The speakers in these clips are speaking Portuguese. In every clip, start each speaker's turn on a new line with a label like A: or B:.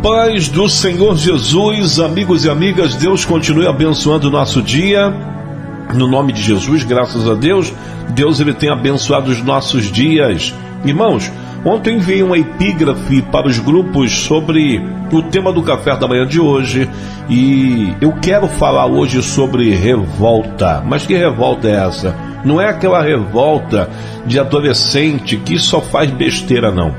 A: paz do Senhor Jesus, amigos e amigas, Deus continue abençoando o nosso dia, no nome de Jesus, graças a Deus, Ele tem abençoado os nossos dias. Irmãos, ontem enviei uma epígrafe para os grupos sobre o tema do café da manhã de hoje, e eu quero falar hoje sobre revolta. Mas que revolta é essa? Não é aquela revolta de adolescente que só faz besteira, não.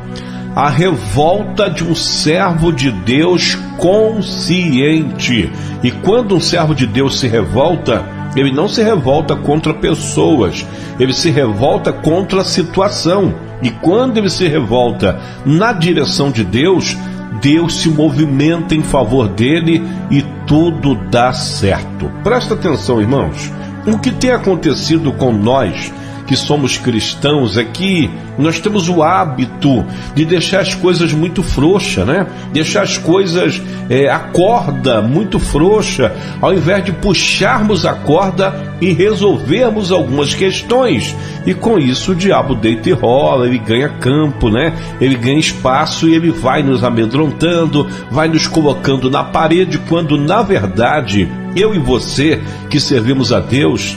A: A revolta de um servo de Deus consciente. E quando um servo de Deus se revolta, ele não se revolta contra pessoas, ele se revolta contra a situação. E quando ele se revolta na direção de Deus, Deus se movimenta em favor dele e tudo dá certo. Presta atenção, irmãos. O que tem acontecido com nós que somos cristãos é que nós temos o hábito de deixar as coisas muito frouxas, né? Deixar as coisas, a corda muito frouxa, ao invés de puxarmos a corda e resolvermos algumas questões. E com isso o diabo deita e rola, ele ganha campo, né? Ele ganha espaço e ele vai nos amedrontando, vai nos colocando na parede, quando na verdade eu e você que servimos a Deus,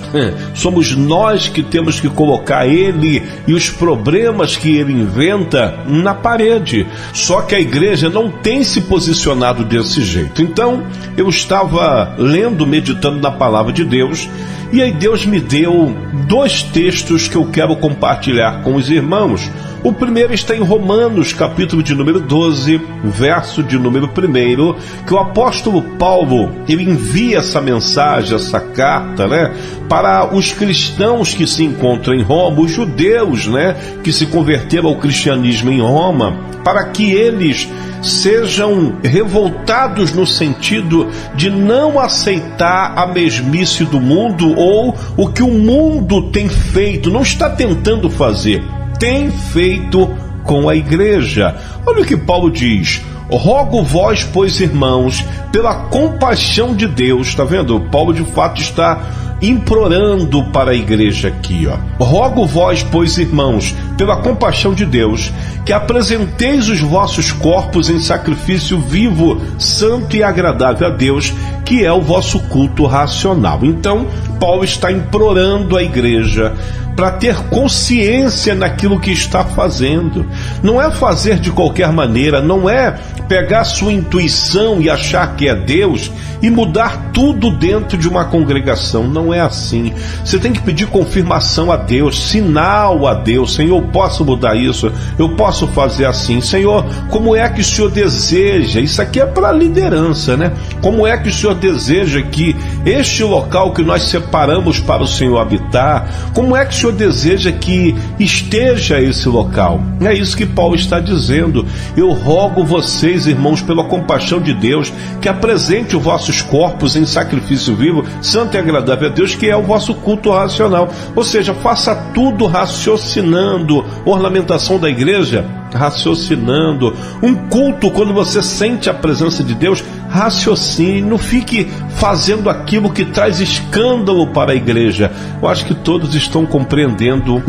A: somos nós que temos que colocar Ele e os problemas que Ele inventa na parede. Só que a igreja não tem se posicionado desse jeito. Então, eu estava lendo, meditando na palavra de Deus, e aí Deus me deu dois textos que eu quero compartilhar com os irmãos. O primeiro está em Romanos, capítulo de número 12, verso de número 1, que o apóstolo Paulo, ele envia essa mensagem, essa carta, né, para os cristãos que se encontram em Roma, os judeus, né, que se converteram ao cristianismo em Roma, para que eles sejam revoltados no sentido de não aceitar a mesmice do mundo ou o que o mundo tem feito, não está tentando fazer, tem feito com a igreja. Olha o que Paulo diz: rogo vós, pois, irmãos, pela compaixão de Deus. Está vendo? Paulo de fato está implorando para a igreja aqui, ó. Rogo vós, pois, irmãos, pela compaixão de Deus, que apresenteis os vossos corpos em sacrifício vivo, santo e agradável a Deus, que é o vosso culto racional. Então, Paulo está implorando a igreja para ter consciência naquilo que está fazendo. Não é fazer de qualquer maneira, não é pegar sua intuição e achar que é Deus e mudar tudo dentro de uma congregação. Não é assim. Você tem que pedir confirmação a Deus, sinal a Deus. Senhor, eu posso mudar isso, eu posso fazer assim. Senhor, como é que o Senhor deseja? Isso aqui é para a liderança, né? Como é que o Senhor deseja que este local que nós separamos para o Senhor habitar, como é que o Senhor deseja que esteja esse local? É isso que Paulo está dizendo. Eu rogo vocês, irmãos, pela compaixão de Deus, que apresente os vossos corpos em sacrifício vivo, santo e agradável a Deus, que é o vosso culto racional. Ou seja, faça tudo raciocinando. Ornamentação da igreja, raciocinando. Um culto, quando você sente a presença de Deus, raciocine, não fique fazendo aquilo que traz escândalo para a igreja. Eu acho que todos estão compreendendo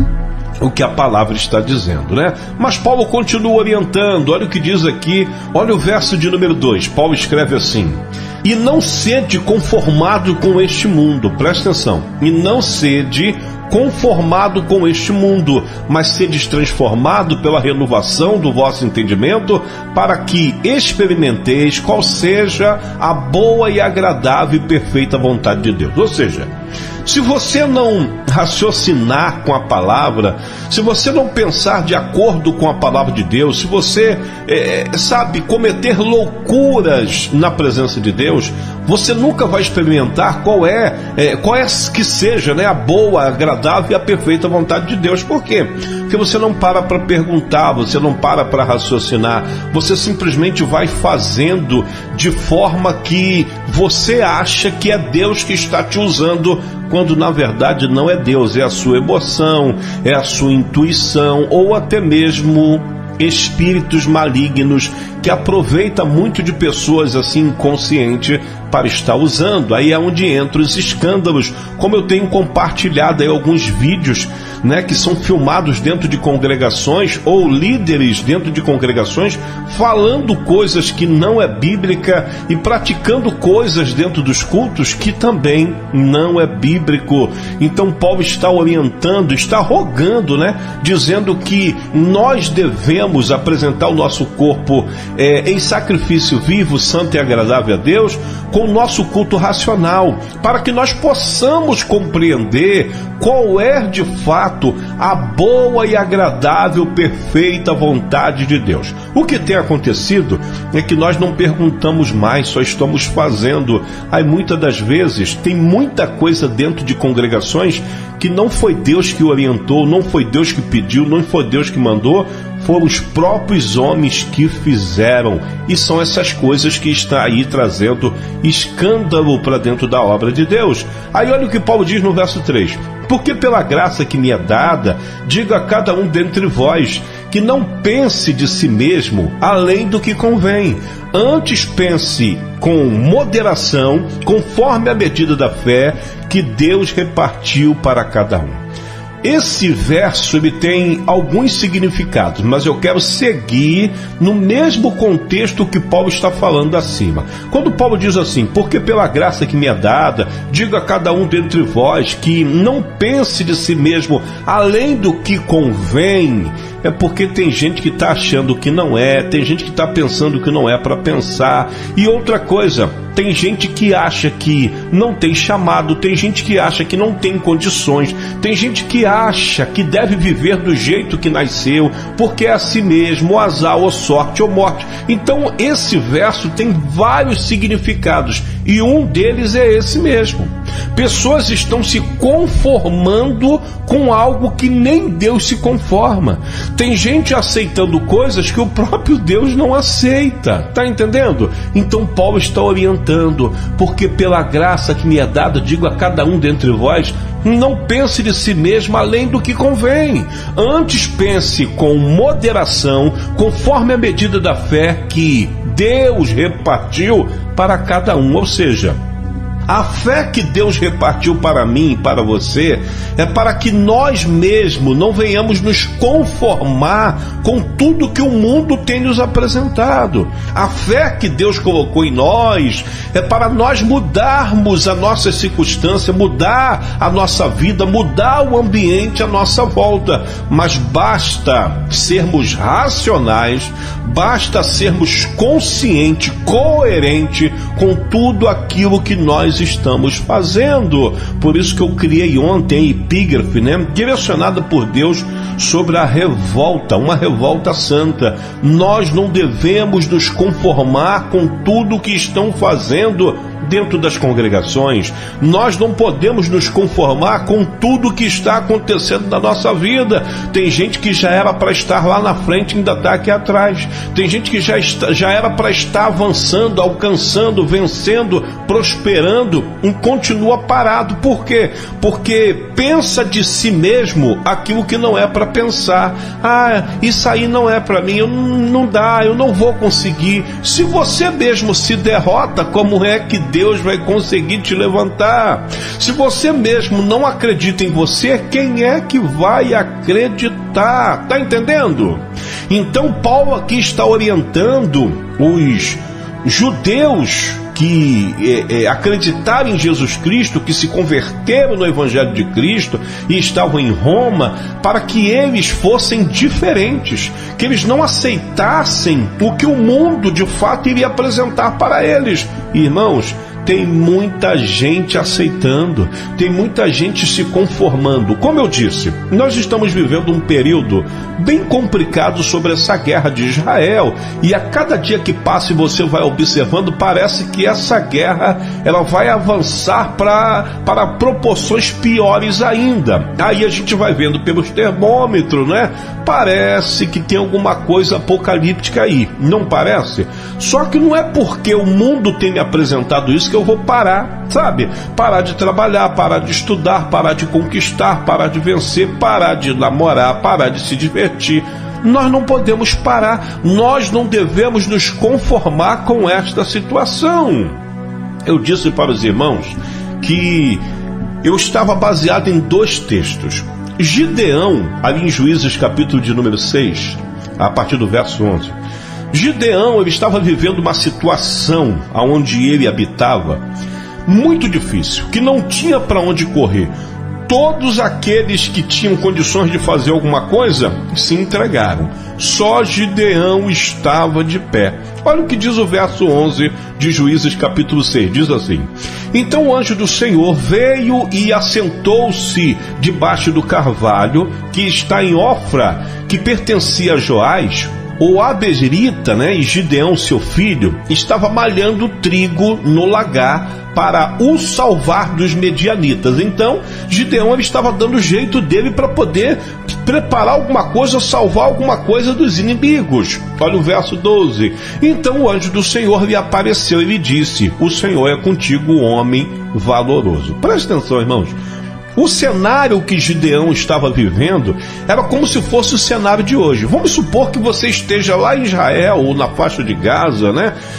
A: o que a palavra está dizendo, né? Mas Paulo continua orientando. Olha o que diz aqui, olha o verso de número 2. Paulo escreve assim: e não sede conformado com este mundo. Presta atenção. E não sede conformado com este mundo, mas sedes transformado pela renovação do vosso entendimento, para que experimenteis qual seja a boa e agradável e perfeita vontade de Deus. Ou seja, se você não raciocinar com a palavra, se você não pensar de acordo com a palavra de Deus, se você, cometer loucuras na presença de Deus, você nunca vai experimentar qual é que seja, né, a boa, a agradável e a perfeita vontade de Deus. Por quê? Porque você não para perguntar, você não para raciocinar, você simplesmente vai fazendo de forma que você acha que é Deus que está te usando, quando na verdade não é Deus, é a sua emoção, é a sua intuição, ou até mesmo espíritos malignos que aproveita muito de pessoas assim inconscientes para estar usando. Aí é onde entram os escândalos, como eu tenho compartilhado aí alguns vídeos né, que são filmados dentro de congregações ou líderes dentro de congregações falando coisas que não é bíblica e praticando coisas dentro dos cultos que também não é bíblico. Então Paulo está orientando, está rogando, né, dizendo que nós devemos apresentar o nosso corpo em sacrifício vivo, santo e agradável a Deus, com o nosso culto racional, para que nós possamos compreender qual é de fato a boa e agradável, perfeita vontade de Deus. O que tem acontecido é que nós não perguntamos mais, só estamos fazendo. Aí muitas das vezes tem muita coisa dentro de congregações que não foi Deus que orientou, não foi Deus que pediu, não foi Deus que mandou, foram os próprios homens que fizeram. E são essas coisas que está aí trazendo escândalo para dentro da obra de Deus. Aí olha o que Paulo diz no verso 3. Porque pela graça que me é dada, digo a cada um dentre vós, que não pense de si mesmo além do que convém. Antes pense com moderação, conforme a medida da fé que Deus repartiu para cada um. Esse verso ele tem alguns significados, mas eu quero seguir no mesmo contexto que Paulo está falando acima. Quando Paulo diz assim, porque pela graça que me é dada, digo a cada um dentre vós que não pense de si mesmo além do que convém, é porque tem gente que está achando que não é, tem gente que está pensando que não é para pensar. E outra coisa, tem gente que acha que não tem chamado, tem gente que acha que não tem condições, tem gente que acha que deve viver do jeito que nasceu, porque é assim mesmo, ou azar, ou sorte, ou morte. Então esse verso tem vários significados, e um deles é esse mesmo. Pessoas estão se conformando com algo que nem Deus se conforma. Tem gente aceitando coisas que o próprio Deus não aceita. Tá entendendo? Então Paulo está orientando, porque pela graça que me é dada, digo a cada um dentre vós, não pense de si mesmo além do que convém. Antes pense com moderação, conforme a medida da fé que Deus repartiu para cada um. Ou seja, a fé que Deus repartiu para mim e para você é para que nós mesmos não venhamos nos conformar com tudo que o mundo tem nos apresentado. A fé que Deus colocou em nós é para nós mudarmos a nossa circunstância, mudar a nossa vida, mudar o ambiente à nossa volta. Mas basta sermos racionais, basta sermos conscientes, coerentes com tudo aquilo que nós estamos fazendo. Por isso que eu criei ontem a epígrafe, né, direcionada por Deus sobre a revolta, uma revolta santa. Nós não devemos nos conformar com tudo que estão fazendo dentro das congregações. Nós não podemos nos conformar com tudo que está acontecendo na nossa vida. Tem gente que já era para estar lá na frente e ainda está aqui atrás. Tem gente que já era para estar avançando, alcançando, vencendo, prosperando e continua parado. Por quê? Porque pensa de si mesmo aquilo que não é para pensar. Isso aí não é para mim, não dá, eu não vou conseguir. Se você mesmo se derrota, como é que Deus vai conseguir te levantar? Se você mesmo não acredita em você, quem é que vai acreditar? Tá entendendo? Então Paulo aqui está orientando os judeus que acreditaram em Jesus Cristo, que se converteram no Evangelho de Cristo e estavam em Roma, para que eles fossem diferentes, que eles não aceitassem o que o mundo de fato iria apresentar para eles. Irmãos, tem muita gente aceitando, tem muita gente se conformando. Como eu disse, nós estamos vivendo um período bem complicado sobre essa guerra de Israel, e a cada dia que passa e você vai observando, parece que essa guerra ela vai avançar para proporções piores ainda. Aí a gente vai vendo pelos termômetros, né? Parece que tem alguma coisa apocalíptica aí, não parece? Só que não é porque o mundo tem me apresentado isso que eu vou parar, sabe? Parar de trabalhar, parar de estudar, parar de conquistar, parar de vencer, parar de namorar, parar de se divertir. Nós não podemos parar, nós não devemos nos conformar com esta situação. Eu disse para os irmãos que eu estava baseado em 2 textos. Gideão, ali em Juízes capítulo de número 6, a partir do verso 11, Gideão, ele estava vivendo uma situação onde ele habitava muito difícil, que não tinha para onde correr. Todos aqueles que tinham condições de fazer alguma coisa se entregaram. Só Gideão estava de pé. Olha o que diz o verso 11 de Juízes capítulo 6. Diz assim: Então o anjo do Senhor veio e assentou-se debaixo do carvalho que está em Ofra, que pertencia a Joás, o abezrita, e Gideão, seu filho, estava malhando trigo no lagar para o salvar dos medianitas. Então, Gideão estava dando jeito dele para poder preparar alguma coisa, salvar alguma coisa dos inimigos. Olha o verso 12. Então o anjo do Senhor lhe apareceu e lhe disse: O Senhor é contigo, homem valoroso. Presta atenção, irmãos. O cenário que Gideão estava vivendo era como se fosse o cenário de hoje. Vamos supor que você esteja lá em Israel ou na faixa de Gaza,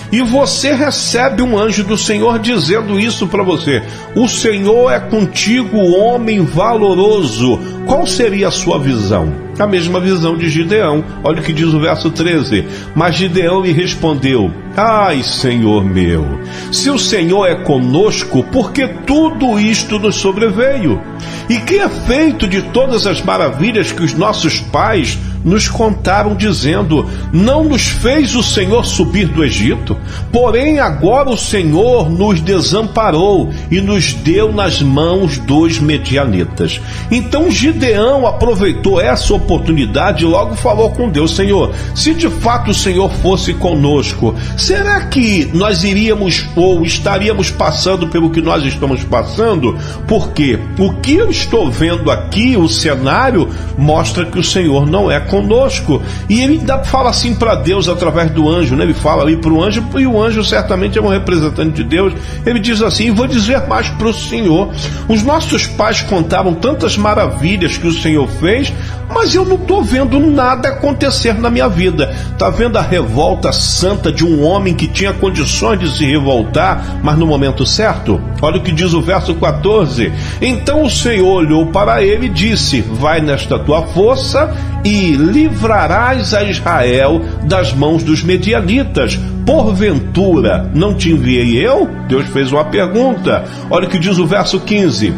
A: e você recebe um anjo do Senhor dizendo isso para você: o Senhor é contigo, homem valoroso. Qual seria a sua visão? A mesma visão de Gideão. Olha o que diz o verso 13. Mas Gideão lhe respondeu: Ai, Senhor meu, se o Senhor é conosco, por que tudo isto nos sobreveio? E que é feito de todas as maravilhas que os nossos pais nos contaram, dizendo: Não nos fez o Senhor subir do Egito? Porém agora o Senhor nos desamparou e nos deu nas mãos dos medianitas. Então Gideão aproveitou essa oportunidade e logo falou com Deus: Senhor, se de fato o Senhor fosse conosco, será que nós iríamos ou estaríamos passando pelo que nós estamos passando? Porque o que eu estou vendo aqui, o cenário, mostra que o Senhor não é conosco. E ele ainda fala assim para Deus através do anjo, Ele fala ali para o anjo, e o anjo certamente é um representante de Deus. Ele diz assim: vou dizer mais para o Senhor, os nossos pais contaram tantas maravilhas que o Senhor fez, mas eu não estou vendo nada acontecer na minha vida. Está vendo a revolta santa de um homem que tinha condições de se revoltar, mas no momento certo? Olha o que diz o verso 14. Então o Senhor olhou para ele e disse: vai nesta tua força e livrarás a Israel das mãos dos medianitas. Porventura não te enviei eu? Deus fez uma pergunta. Olha o que diz o verso 15.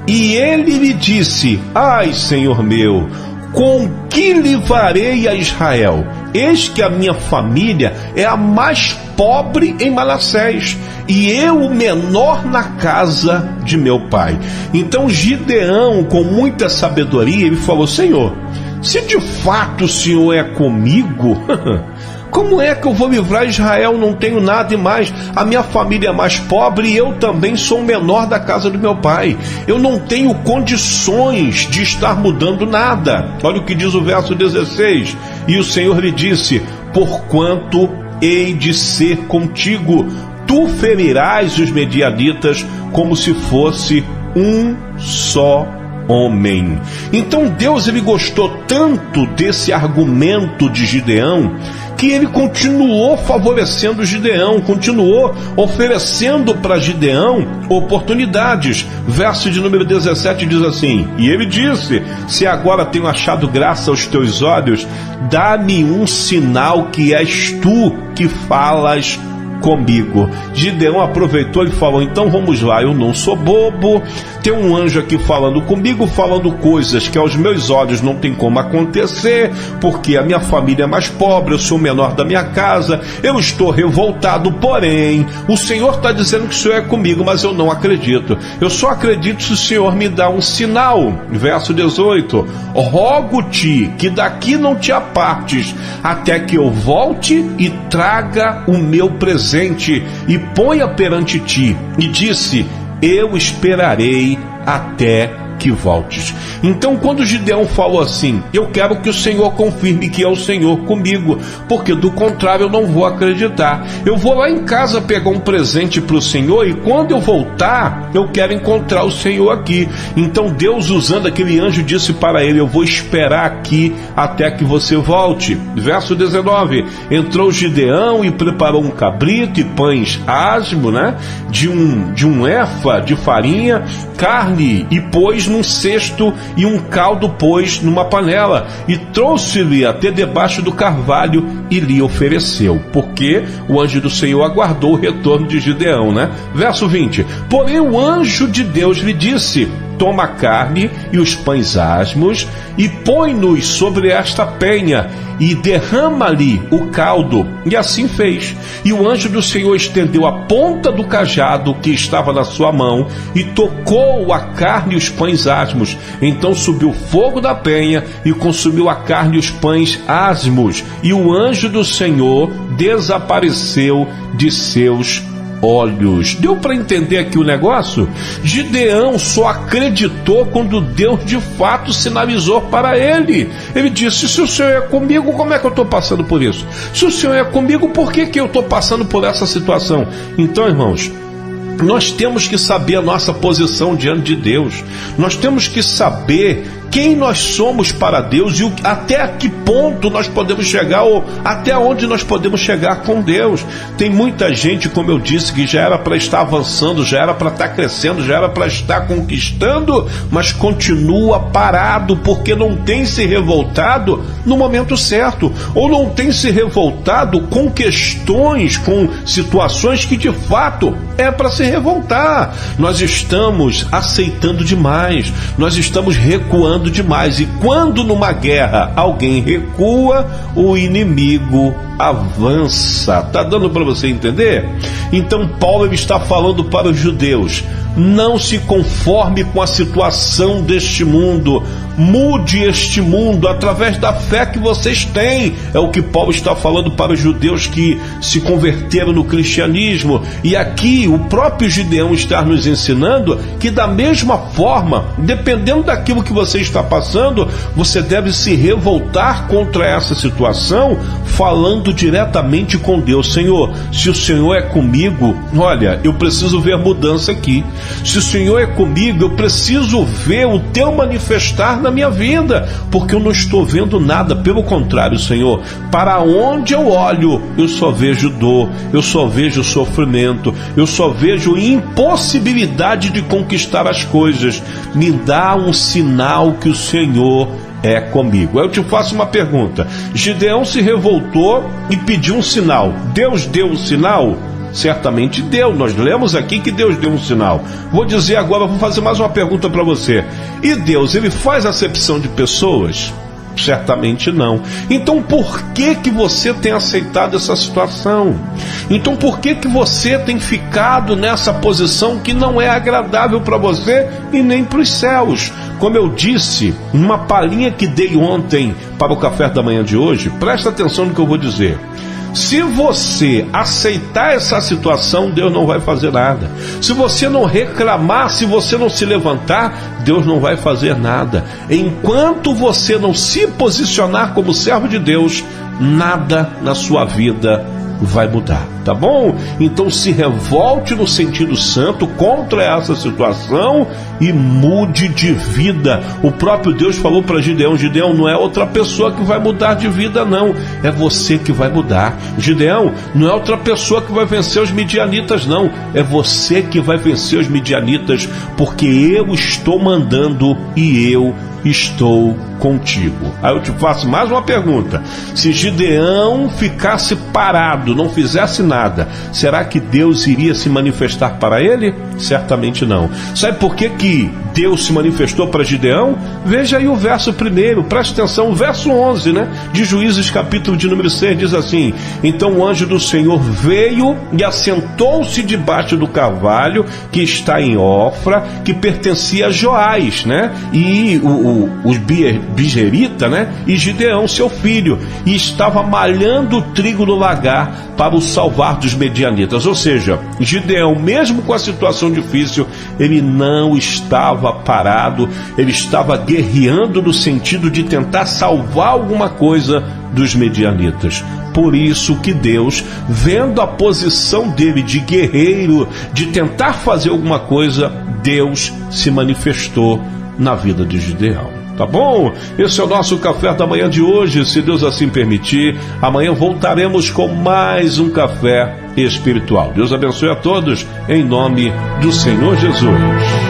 A: E ele lhe disse: ai, Senhor meu, com que livrarei a Israel? Eis que a minha família é a mais pobre em Manassés, e eu o menor na casa de meu pai. Então Gideão, com muita sabedoria, ele falou: Senhor, se de fato o Senhor é comigo, como é que eu vou livrar Israel? Não tenho nada, e mais, a minha família é mais pobre e eu também sou o menor da casa do meu pai. Eu não tenho condições de estar mudando nada. Olha o que diz o verso 16. E o Senhor lhe disse: porquanto hei de ser contigo, tu ferirás os medianitas como se fosse um só homem. Então Deus, ele gostou tanto desse argumento de Gideão, que ele continuou favorecendo Gideão, continuou oferecendo para Gideão oportunidades. Verso de número 17 diz assim: e ele disse: se agora tenho achado graça aos teus olhos, dá-me um sinal que és tu que falas comigo. Gideão aproveitou e falou: então vamos lá, eu não sou bobo, tem um anjo aqui falando comigo, falando coisas que aos meus olhos não tem como acontecer, porque a minha família é mais pobre, eu sou o menor da minha casa, eu estou revoltado, porém o Senhor está dizendo que o Senhor é comigo, mas eu não acredito. Eu só acredito se o Senhor me dá um sinal. Verso 18: rogo-te que daqui não te apartes, até que eu volte e traga o meu presente e ponha perante ti. E disse: eu esperarei até que voltes. Então, quando Gideão falou assim: eu quero que o Senhor confirme que é o Senhor comigo, porque do contrário eu não vou acreditar. Eu vou lá em casa pegar um presente para o Senhor, e quando eu voltar eu quero encontrar o Senhor aqui. Então Deus, usando aquele anjo, disse para ele: eu vou esperar aqui até que você volte. Verso 19: entrou Gideão e preparou um cabrito e pães asmo, de um efa de farinha, carne, e pôs num cesto e um caldo pôs numa panela, e trouxe-lhe até debaixo do carvalho e lhe ofereceu, porque o anjo do Senhor aguardou o retorno de Gideão, né? Verso 20: porém o anjo de Deus lhe disse: toma a carne e os pães asmos e põe-nos sobre esta penha e derrama-lhe o caldo. E assim fez. E o anjo do Senhor estendeu a ponta do cajado que estava na sua mão e tocou a carne e os pães asmos. Então subiu fogo da penha e consumiu a carne e os pães asmos. E o anjo do Senhor desapareceu de seus olhos. Deu para entender aqui o negócio? Gideão só acreditou quando Deus de fato sinalizou para ele. Ele disse: se o Senhor é comigo, como é que eu estou passando por isso? Se o Senhor é comigo, por que eu estou passando por essa situação? Então, irmãos, nós temos que saber a nossa posição diante de Deus. Nós temos que saber quem nós somos para Deus e até a que ponto nós podemos chegar, ou até onde nós podemos chegar com Deus. Tem muita gente, como eu disse, que já era para estar avançando, já era para estar crescendo, já era para estar conquistando, mas continua parado porque não tem se revoltado no momento certo, ou não tem se revoltado com questões, com situações que de fato é para se revoltar. Nós estamos aceitando demais, nós estamos recuando demais, e quando numa guerra alguém recua, o inimigo avança. Tá dando para você entender? Então Paulo ele está falando para os judeus: não se conforme com a situação deste mundo, mude este mundo através da fé que vocês têm. É o que Paulo está falando para os judeus que se converteram no cristianismo. E aqui o próprio Gideão está nos ensinando que da mesma forma, dependendo daquilo que você está passando, você deve se revoltar contra essa situação, falando diretamente com Deus: Senhor, se o Senhor é comigo, olha, eu preciso ver mudança aqui. Se o Senhor é comigo, eu preciso ver o teu manifestar na minha vida, porque eu não estou vendo nada. Pelo contrário, Senhor, para onde eu olho, eu só vejo dor, eu só vejo sofrimento, eu só vejo impossibilidade de conquistar as coisas. Me dá um sinal que o Senhor é comigo. Eu te faço uma pergunta: Gideão se revoltou e pediu um sinal. Deus deu um sinal? Certamente deu. Nós lemos aqui que Deus deu um sinal. Vou dizer agora, vou fazer mais uma pergunta para você. E Deus, ele faz acepção de pessoas? Certamente não. Então por que você tem aceitado essa situação? Então por que você tem ficado nessa posição que não é agradável para você e nem para os céus? Como eu disse, uma palhinha que dei ontem para o café da manhã de hoje, presta atenção no que eu vou dizer. Se você aceitar essa situação, Deus não vai fazer nada. Se você não reclamar, se você não se levantar, Deus não vai fazer nada. Enquanto você não se posicionar como servo de Deus, nada na sua vida vai mudar, tá bom? Então se revolte no sentido santo contra essa situação e mude de vida. O próprio Deus falou para Gideão: Gideão, não é outra pessoa que vai mudar de vida não, é você que vai mudar. Gideão, não é outra pessoa que vai vencer os midianitas não, é você que vai vencer os midianitas, porque eu estou mandando e eu estou contigo. Aí eu te faço mais uma pergunta: se Gideão ficasse parado, não fizesse nada, será que Deus iria se manifestar para ele? Certamente não. Sabe por que Deus se manifestou para Gideão? Veja aí o verso 1, preste atenção, o verso 11, né? De Juízes, capítulo de número 6, diz assim: então o anjo do Senhor veio e assentou-se debaixo do carvalho que está em Ofra, que pertencia a Joás, né? E os Bigerita, né? E Gideão, seu filho, e estava malhando o trigo no lagar para o salvar dos medianitas. Ou seja, Gideão, mesmo com a situação difícil, ele não estava parado, ele estava guerreando no sentido de tentar salvar alguma coisa dos medianitas. Por isso que Deus, vendo a posição dele de guerreiro, de tentar fazer alguma coisa, Deus se manifestou na vida de Gideão. Tá bom? Esse é o nosso café da manhã de hoje. Se Deus assim permitir, amanhã voltaremos com mais um café espiritual. Deus abençoe a todos, em nome do Senhor Jesus.